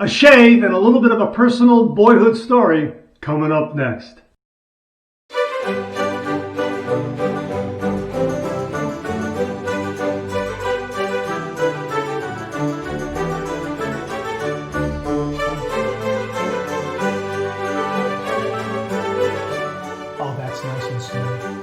a shave, and a little bit of a personal boyhood story coming up next. Oh, that's nice and smooth.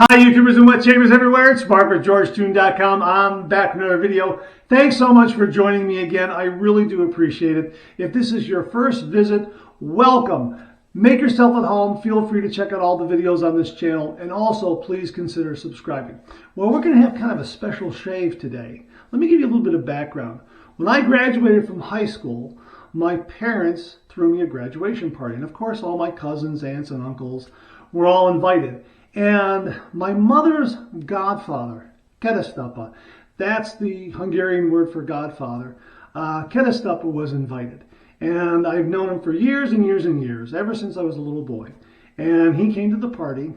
Hi YouTubers and wet shavers everywhere, it's Mark with GeorgeToon.com. I'm back with another video. Thanks so much for joining me again. I really do appreciate it. If this is your first visit, welcome. Make yourself at home. Feel free to check out all the videos on this channel, and also please consider subscribing. Well, we're going to have kind of a special shave today. Let me give you a little bit of background. When I graduated from high school, my parents threw me a graduation party, and of course all my cousins, aunts, and uncles were all invited. And my mother's godfather, keresztapa, that's the Hungarian word for godfather, keresztapa was invited. And I've known him for years and years and years, ever since I was a little boy. And he came to the party,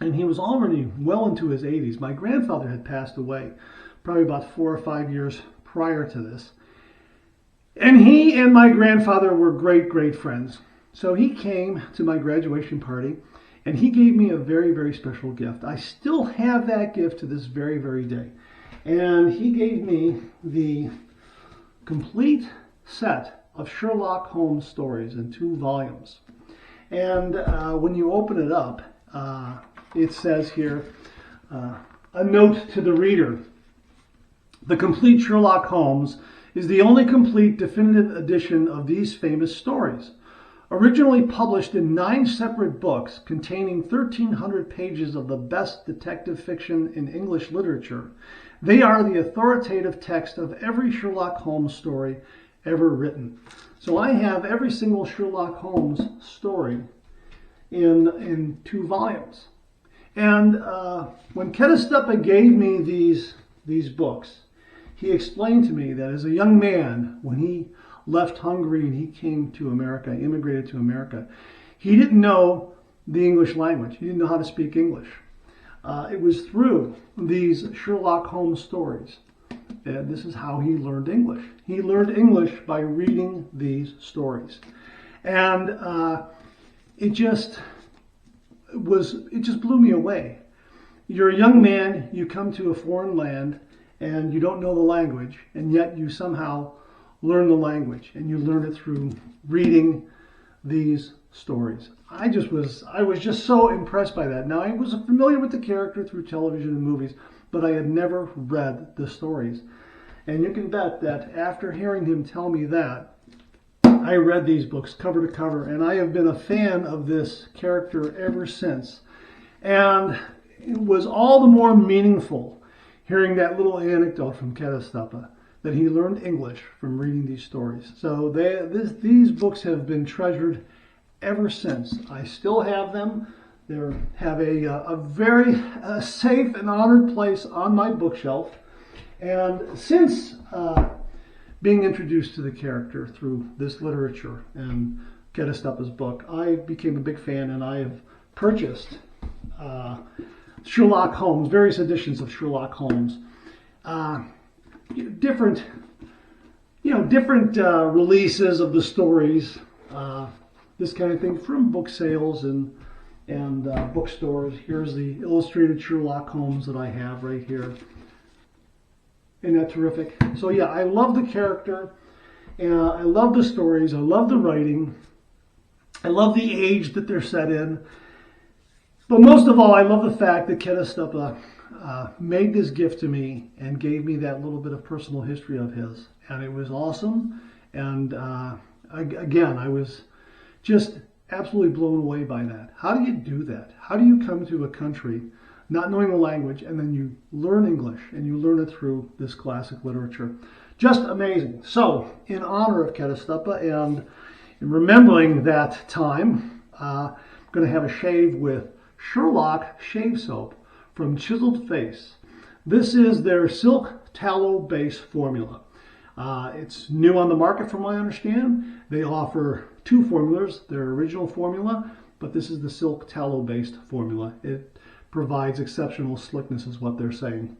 and he was already well into his 80s. My grandfather had passed away probably about 4 or 5 years prior to this. And he and my grandfather were great, great friends. So he came to my graduation party, and he gave me a very, very special gift. I still have that gift to this very, very day. And he gave me the complete set of Sherlock Holmes stories in 2 volumes. And when you open it up, it says here, a note to the reader. The complete Sherlock Holmes is the only complete definitive edition of these famous stories. Originally published in 9 separate books containing 1,300 pages of the best detective fiction in English literature, they are the authoritative text of every Sherlock Holmes story ever written. So I have every single Sherlock Holmes story in 2 volumes. And when keresztapa gave me these books, he explained to me that as a young man, when he left Hungary and he came to America, immigrated to America, he didn't know the English language. He didn't know how to speak English. It was through these Sherlock Holmes stories. And this is how he learned English. He learned English by reading these stories. And it just blew me away. You're a young man, you come to a foreign land, and you don't know the language, and yet you somehow learn the language, and you learn it through reading these stories. I was just so impressed by that. Now, I was familiar with the character through television and movies, but I had never read the stories. And you can bet that after hearing him tell me that, I read these books cover to cover, and I have been a fan of this character ever since. And it was all the more meaningful hearing that little anecdote from keresztapa, that he learned English from reading these stories. So these books have been treasured ever since. I still have them. They have a very safe and honored place on my bookshelf. And since being introduced to the character through this literature and keresztapa's book, I became a big fan, and I have purchased Sherlock Holmes, various editions of Sherlock Holmes. Different releases of the stories, this kind of thing, from book sales and bookstores. Here's the illustrated Sherlock Holmes that I have right here. Isn't that terrific? So yeah, I love the character, and I love the stories, I love the writing, I love the age that they're set in. But most of all, I love the fact that keresztapa made this gift to me and gave me that little bit of personal history of his. And it was awesome. And again, I was just absolutely blown away by that. How do you do that? How do you come to a country not knowing the language, and then you learn English, and you learn it through this classic literature? Just amazing. So, in honor of keresztapa and in remembering that time, I'm going to have a shave with Sherlock shave soap from Chiseled Face. This is their silk tallow base formula. It's new on the market from what I understand. They offer 2 formulas, their original formula, but this is the silk tallow based formula. It provides exceptional slickness is what they're saying.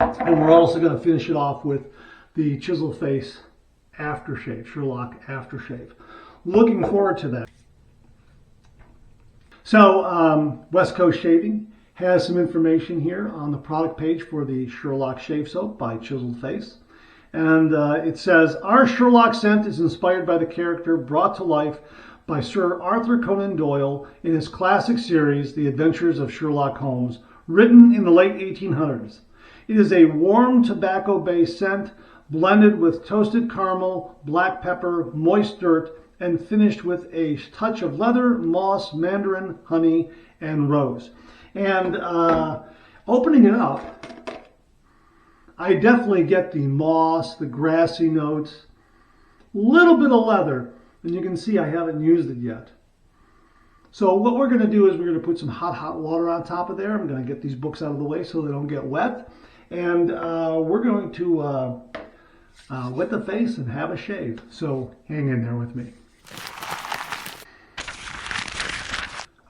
And we're also going to finish it off with the Chisel Face aftershave, Sherlock aftershave. Looking forward to that. So West Coast Shaving has some information here on the product page for the Sherlock Shave Soap by Chiseled Face. And it says, our Sherlock scent is inspired by the character brought to life by Sir Arthur Conan Doyle in his classic series, The Adventures of Sherlock Holmes, written in the late 1800s. It is a warm tobacco-based scent blended with toasted caramel, black pepper, moist dirt, and finished with a touch of leather, moss, mandarin, honey, and rose. And opening it up, I definitely get the moss, the grassy notes, a little bit of leather, and you can see I haven't used it yet. So what we're going to do is we're going to put some hot water on top of there. I'm going to get these books out of the way so they don't get wet. And we're going to wet the face and have a shave. So hang in there with me.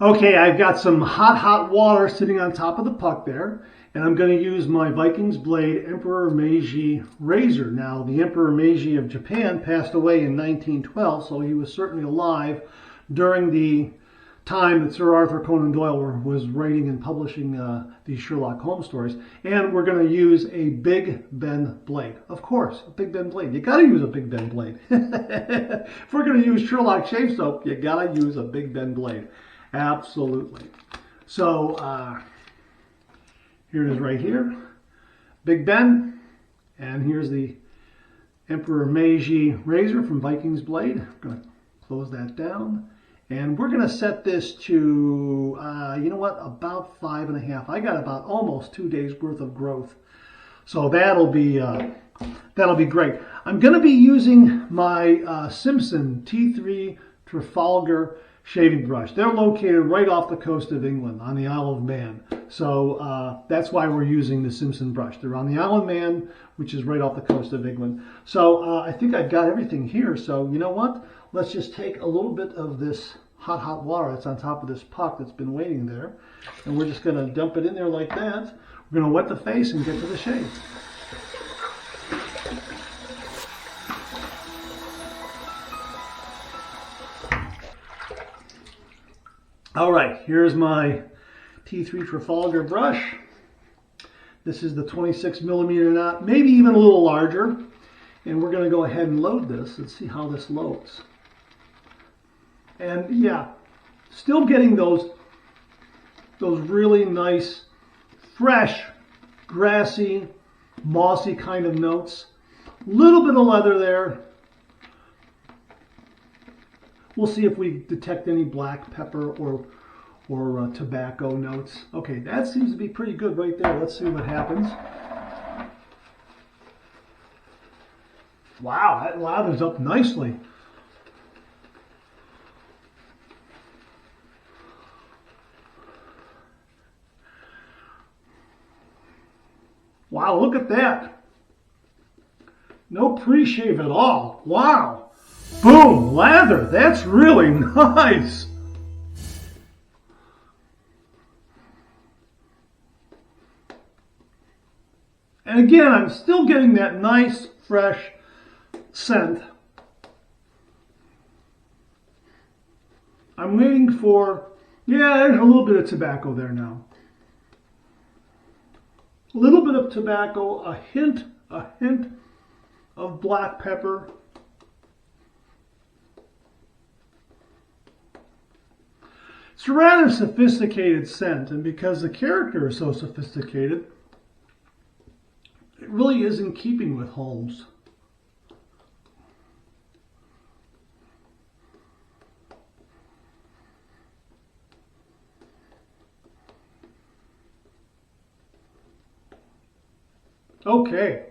Okay, I've got some hot water sitting on top of the puck there, and I'm going to use my Vikings Blade Emperor Meiji razor. Now, the Emperor Meiji of Japan passed away in 1912, so he was certainly alive during the time that Sir Arthur Conan Doyle was writing and publishing these Sherlock Holmes stories. And we're going to use a Big Ben blade. Of course, a Big Ben blade. You got to use a Big Ben blade. If we're going to use Sherlock Shave Soap, you got to use a Big Ben blade. Absolutely. So here it is right here. Big Ben. And here's the Emperor Meiji razor from Vikings Blade. I'm going to close that down. And we're going to set this to, you know what, about 5.5. I got about almost 2 days worth of growth. So that'll be great. I'm going to be using my Simpson T3 Trafalgar shaving brush. They're located right off the coast of England on the Isle of Man. So that's why we're using the Simpson brush. They're on the Isle of Man, which is right off the coast of England. So I think I've got everything here. So you know what? Let's just take a little bit of this hot water that's on top of this puck that's been waiting there. And we're just going to dump it in there like that. We're going to wet the face and get to the shave. All right, here's my T3 Trafalgar brush. This is the 26 millimeter knot, maybe even a little larger. And we're going to go ahead and load this and see how this loads. And yeah, still getting those really nice, fresh, grassy, mossy kind of notes. Little bit of leather there. We'll see if we detect any black pepper or tobacco notes. Okay, that seems to be pretty good right there. Let's see what happens. Wow, that lathers up nicely. Wow, look at that. No pre-shave at all. Wow. Boom, lather. That's really nice. And again, I'm still getting that nice, fresh scent. I'm waiting for, yeah, there's a little bit of tobacco there now. A little bit of tobacco, a hint of black pepper. It's a rather sophisticated scent, and because the character is so sophisticated, it really is in keeping with Holmes. Okay,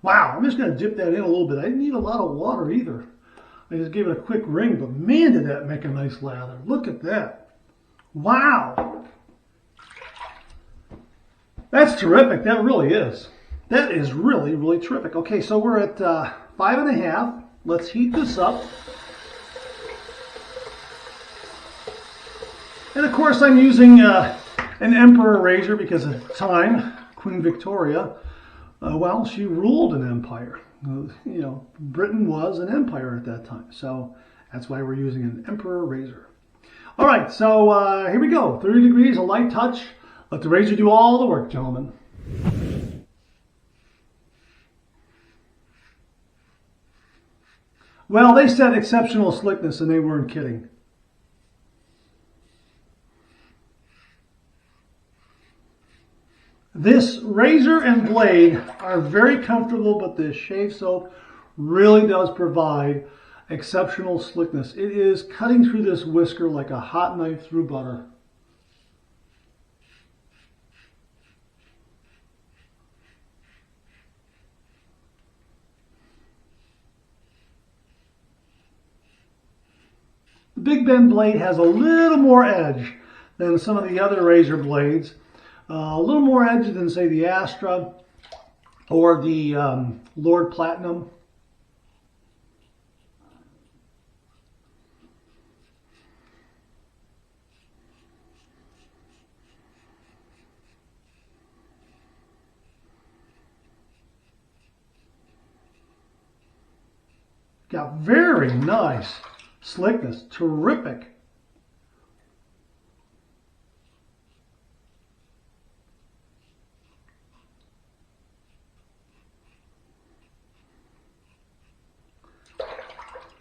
wow, I'm just going to dip that in a little bit. I didn't need a lot of water either. I just gave it a quick wring, but man, did that make a nice lather. Look at that. Wow. That's terrific. That really is. That is really, really terrific. Okay, so we're at 5.5. Let's heat this up. And of course, I'm using an Emperor razor because of time, Queen Victoria. Well, she ruled an empire. Britain was an empire at that time. So that's why we're using an emperor razor. All right, so here we go. 30 degrees, a light touch. Let the razor do all the work, gentlemen. Well, they said exceptional slickness, and they weren't kidding. This razor and blade are very comfortable, but this shave soap really does provide exceptional slickness. It is cutting through this whisker like a hot knife through butter. The Big Ben blade has a little more edge than some of the other razor blades. A little more edge than, say, the Astra or the Lord Platinum. Got very nice slickness, terrific.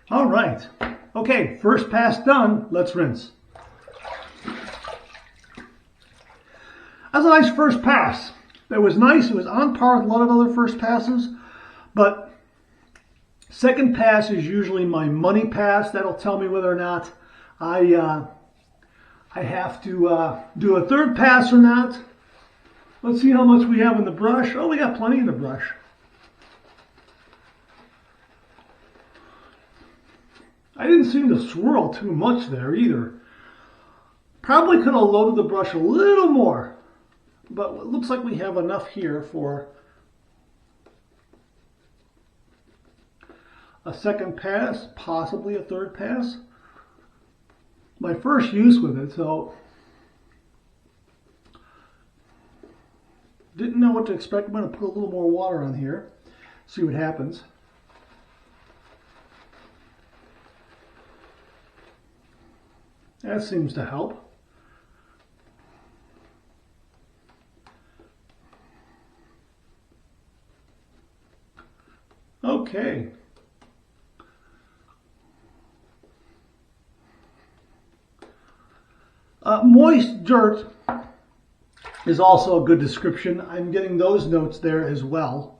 All right. Okay, first pass done. Let's rinse. That's a nice first pass. It was nice. It was on par with a lot of other first passes, but second pass is usually my money pass. That'll tell me whether or not I have to do a third pass or not. Let's see how much we have in the brush. Oh, we got plenty in the brush. I didn't seem to swirl too much there either. Probably could have loaded the brush a little more, but it looks like we have enough here for a second pass, possibly a third pass. My first use with it, so didn't know what to expect. I'm going to put a little more water on here, see what happens. That seems to help. Okay. Moist dirt is also a good description. I'm getting those notes there as well.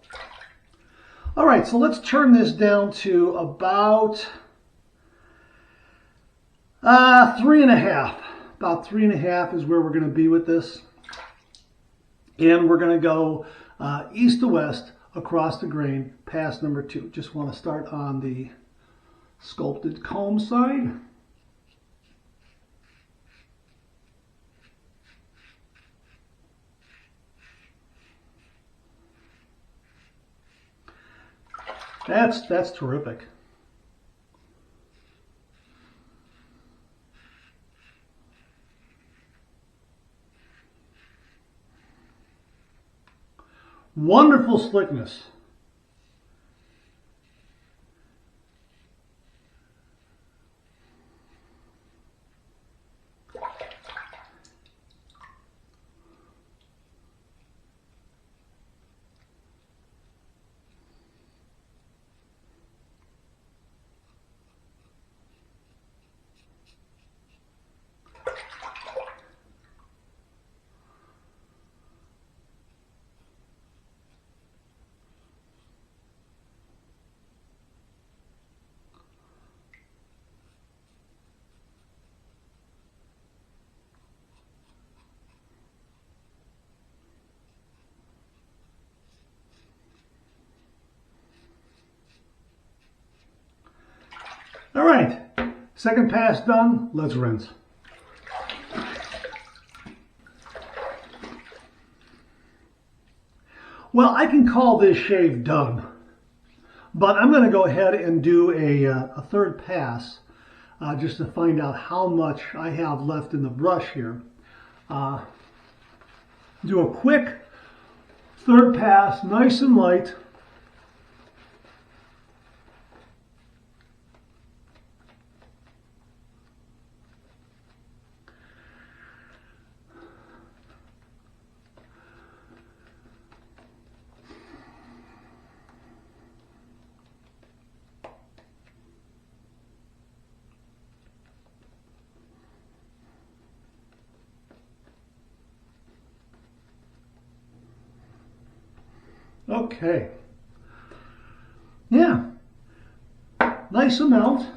All right, so let's turn this down to about 3.5. About 3.5 is where we're going to be with this. And we're going to go east to west across the grain, pass number 2. Just want to start on the sculpted comb side. That's terrific. Wonderful slickness. All right, second pass done, let's rinse. Well, I can call this shave done, but I'm going to go ahead and do a third pass just to find out how much I have left in the brush here. Do a quick Third pass, nice and light. Okay. Yeah. Nice amount.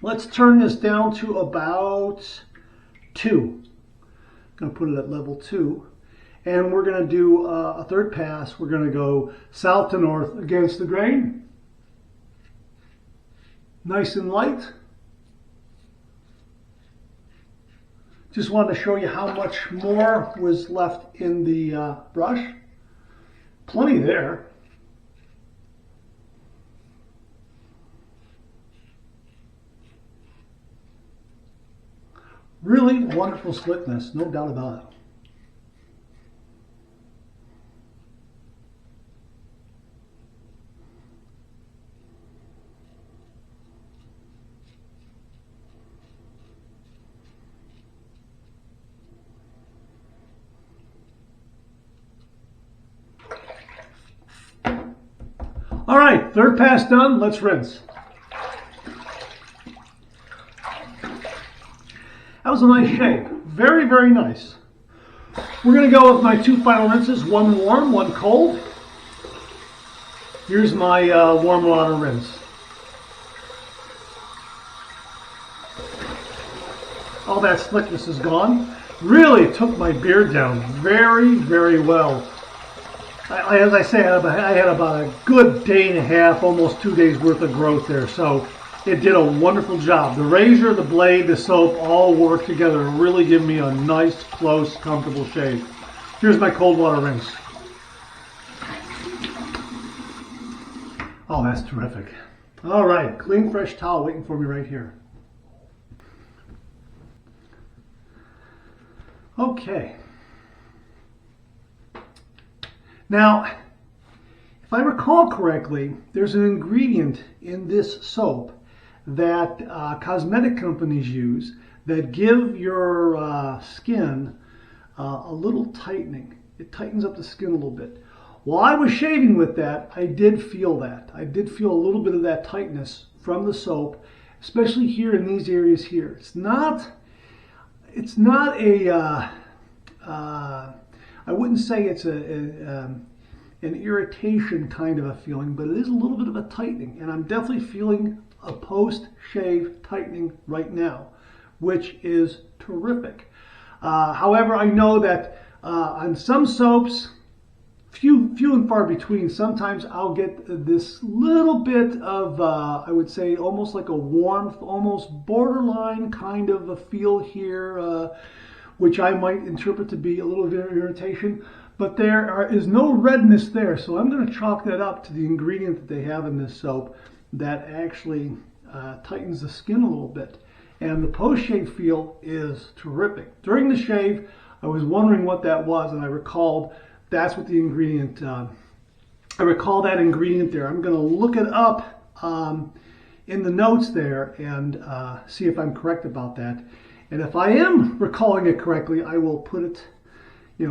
Let's turn this down to about 2. I'm going to put it at level 2. And we're going to do a third pass. We're going to go south to north against the grain. Nice and light. Just wanted to show you how much more was left in the brush. Plenty there. Really wonderful slickness, no doubt about it. All right, third pass done, let's rinse. That was a nice shave. Very, very nice. We're going to go with my 2 final rinses, one warm, one cold. Here's my warm water rinse. All that slickness is gone. Really took my beard down very, very well. As I say, I had about a good day and a half, almost 2 days worth of growth there. So it did a wonderful job. The razor, the blade, the soap all worked together to really give me a nice, close, comfortable shave. Here's my cold water rinse. Oh, that's terrific. All right, clean, fresh towel waiting for me right here. Okay. Now, if I recall correctly, there's an ingredient in this soap that cosmetic companies use that give your skin a little tightening. It tightens up the skin a little bit. While I was shaving with that, I did feel that. I did feel a little bit of that tightness from the soap, especially here in these areas here. It's not a I wouldn't say it's an irritation kind of a feeling, but it is a little bit of a tightening, and I'm definitely feeling a post-shave tightening right now, which is terrific. However, I know that on some soaps, few and far between, sometimes I'll get this little bit of, I would say, almost like a warmth, almost borderline kind of a feel here, which I might interpret to be a little bit of irritation, but there is no redness there, so I'm going to chalk that up to the ingredient that they have in this soap that actually tightens the skin a little bit. And the post-shave feel is terrific. During the shave, I was wondering what that was, and I recalled that's what the ingredient, I recall that ingredient there. I'm going to look it up in the notes there and see if I'm correct about that. And if I am recalling it correctly, I will put it,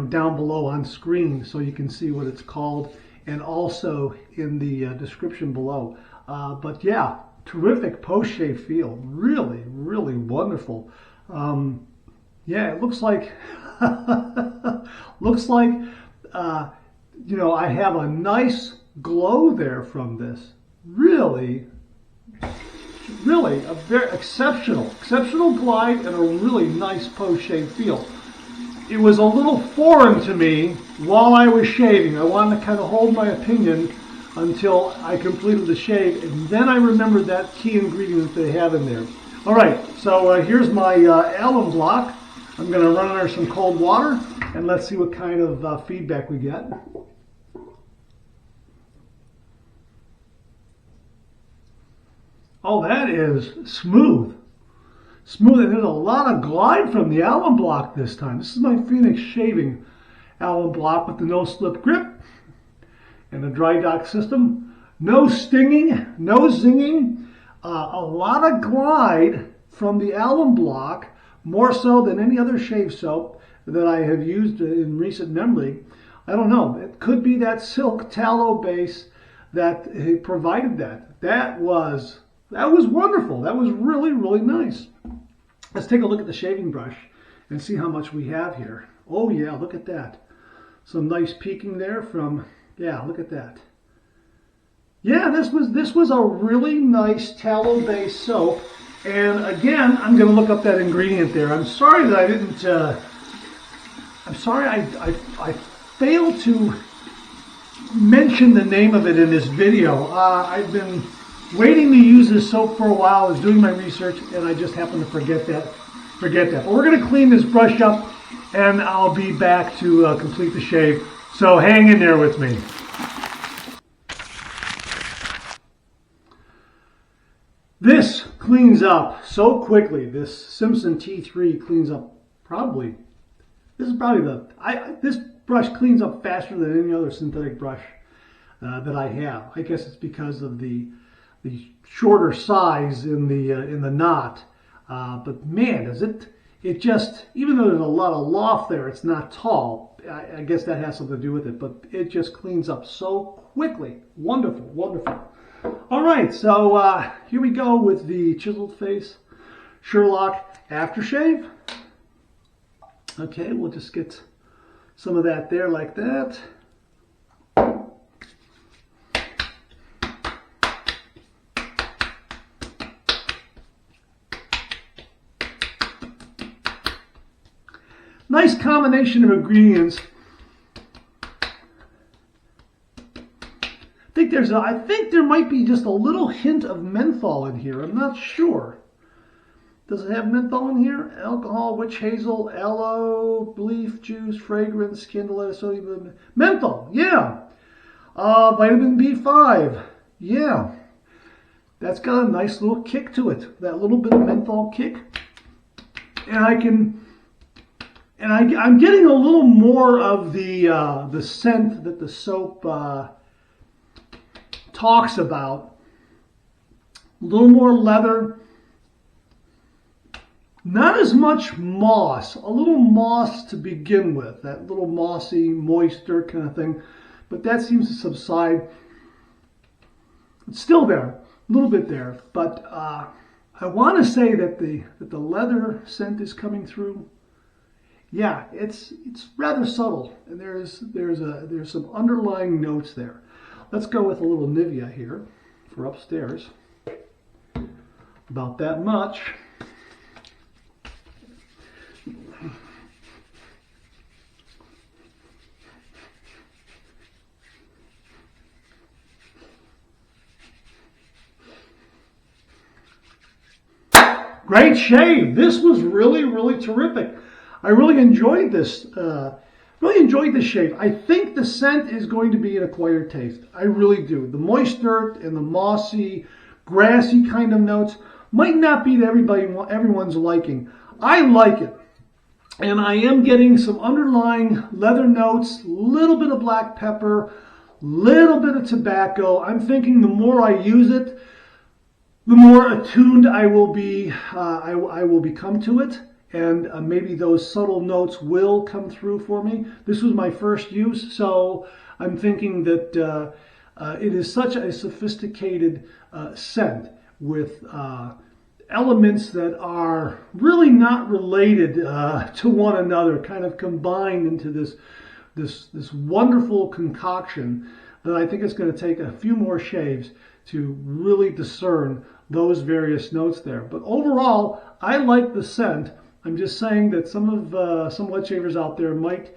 down below on screen so you can see what it's called, and also in the description below. But yeah, terrific post-shave feel. Really, really wonderful. Yeah, it looks like I have a nice glow there from this. Really a very exceptional glide and a really nice post-shave feel. It was a little foreign to me while I was shaving. I wanted to kind of hold my opinion until I completed the shave, and then I remembered that key ingredient that they have in there. All right, so here's my alum block. I'm going to run under some cold water, and let's see what kind of feedback we get. Oh, that is smooth. Smooth, and there's a lot of glide from the alum block this time. This is my Phoenix shaving, alum block with the no slip grip and the dry dock system. No stinging, no zinging, a lot of glide from the alum block, more so than any other shave soap that I have used in recent memory. I don't know, it could be that silk tallow base that provided that. That was wonderful. That was really, really nice. Let's take a look at the shaving brush and see how much we have here. Oh yeah, look at that. Some nice peeking there from, yeah, look at that. Yeah, this was a really nice tallow-based soap. And again, I'm going to look up that ingredient there. I'm sorry that I didn't, I'm sorry I failed to mention the name of it in this video. I've been waiting to use this soap for a while. I was doing my research and I just happened to forget that. But we're going to clean this brush up and I'll be back to complete the shave. So hang in there with me. This cleans up so quickly. This Simpson T3 cleans up probably, this brush cleans up faster than any other synthetic brush that I have. I guess it's because of the shorter size in the knot. But man, it just, even though there's a lot of loft there, it's not tall. I guess that has something to do with it, but it just cleans up so quickly. Wonderful, wonderful. All right, so here we go with the chiseled face Sherlock aftershave. Okay, we'll just get some of that there like that. Nice combination of ingredients. I think there might be just a little hint of menthol in here. I'm not sure. Does it have menthol in here? Alcohol, witch hazel, aloe, leaf juice, fragrance, candle, sodium, menthol. Yeah. Vitamin B5. Yeah. That's got a nice little kick to it. That little bit of menthol kick. And I'm getting a little more of the scent that the soap talks about. A little more leather. Not as much moss. A little moss to begin with. That little mossy, moist dirt kind of thing. But that seems to subside. It's still there. A little bit there. But I want to say that the leather scent is coming through. Yeah, it's rather subtle, and there's some underlying notes there. Let's go with a little Nivea here for upstairs. About that much. Great shave. This was really, really terrific. I really enjoyed this. Really enjoyed this shave. I think the scent is going to be an acquired taste. I really do. The moist dirt and the mossy, grassy kind of notes might not be to everyone's liking. I like it. And I am getting some underlying leather notes, little bit of black pepper, little bit of tobacco. I'm thinking the more I use it, the more attuned I will be. I will become to it. And maybe those subtle notes will come through for me. This was my first use, so I'm thinking that it is such a sophisticated scent with elements that are really not related to one another, kind of combined into this wonderful concoction that I think it's going to take a few more shaves to really discern those various notes there. But overall, I like the scent. I'm just saying that some wet shavers out there might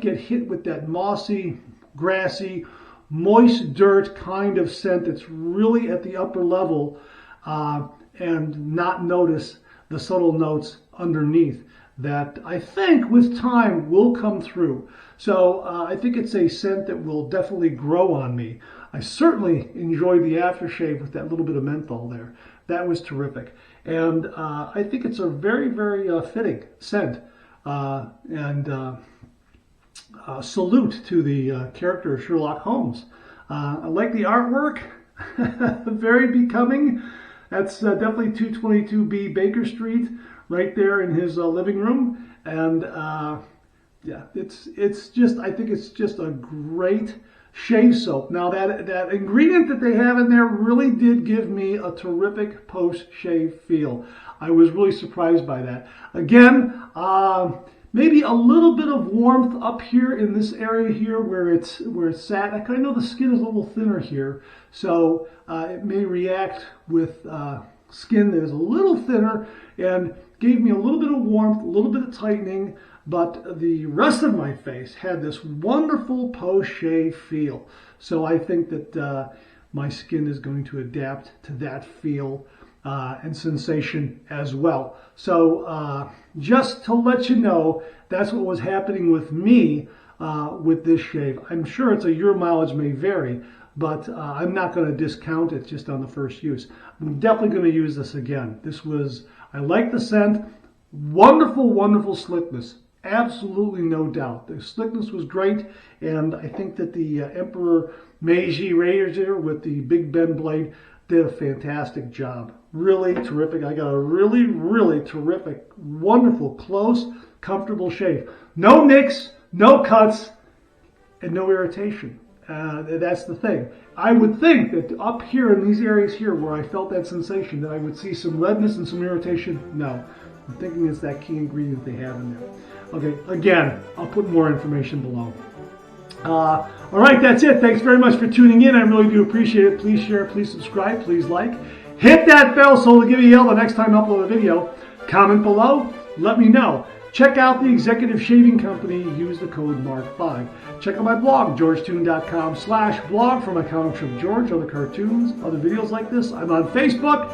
get hit with that mossy, grassy, moist dirt kind of scent that's really at the upper level and not notice the subtle notes underneath that I think with time will come through. So I think it's a scent that will definitely grow on me. I certainly enjoyed the aftershave with that little bit of menthol there. That was terrific. And I think it's a very, very fitting scent. salute to the character of Sherlock Holmes. I like the artwork, very becoming. That's definitely 222B Baker Street, right there in his living room. And yeah, it's just, I think it's just a great shave soap. Now that ingredient that they have in there really did give me a terrific post-shave feel. I was really surprised by that. Again, maybe a little bit of warmth up here in this area here where it's sat. I know the skin is a little thinner here, so it may react with skin that is a little thinner, and gave me a little bit of warmth, a little bit of tightening, but the rest of my face had this wonderful post-shave feel. So I think that my skin is going to adapt to that feel and sensation as well. So just to let you know, that's what was happening with me with this shave. I'm sure your mileage may vary, but I'm not going to discount it just on the first use. I'm definitely going to use this again. I like the scent. Wonderful, wonderful slickness. Absolutely no doubt. The slickness was great, and I think that the Emperor Meiji razor with the Big Bend blade did a fantastic job. Really terrific. I got a really, really terrific, wonderful, close, comfortable shave. No nicks, no cuts, and no irritation. That's the thing. I would think that up here in these areas here where I felt that sensation, that I would see some redness and some irritation. No. I'm thinking it's that key ingredient they have in there. Okay, again, I'll put more information below. All right, that's it. Thanks very much for tuning in. I really do appreciate it. Please share, please subscribe, please like. Hit that bell so it'll give you a yell the next time I upload a video. Comment below. Let me know. Check out the Executive Shaving Company. Use the code MARK5. Check out my blog, georgetoon.com/blog for my comic strip George, other cartoons, other videos like this. I'm on Facebook.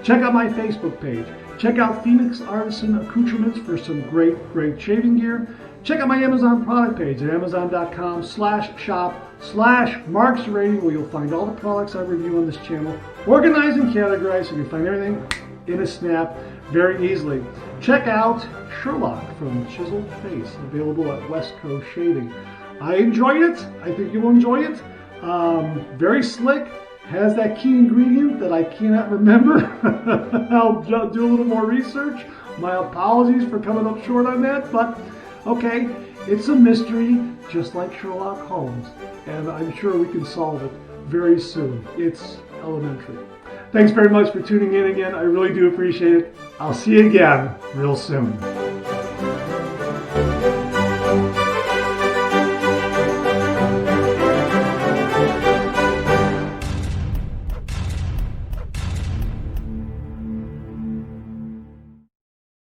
Check out my Facebook page. Check out Phoenix Artisan Accoutrements for some great, great shaving gear. Check out my Amazon product page at amazon.com/shop/marksrating, where you'll find all the products I review on this channel, organized and categorized so you can find everything in a snap very easily. Check out Sherlock from Chiseled Face, available at West Coast Shaving. I enjoyed it. I think you'll enjoy it. Very slick. Has that key ingredient that I cannot remember. I'll do a little more research. My apologies for coming up short on that, but okay, it's a mystery just like Sherlock Holmes, and I'm sure we can solve it very soon. It's elementary. Thanks very much for tuning in again. I really do appreciate it. I'll see you again real soon.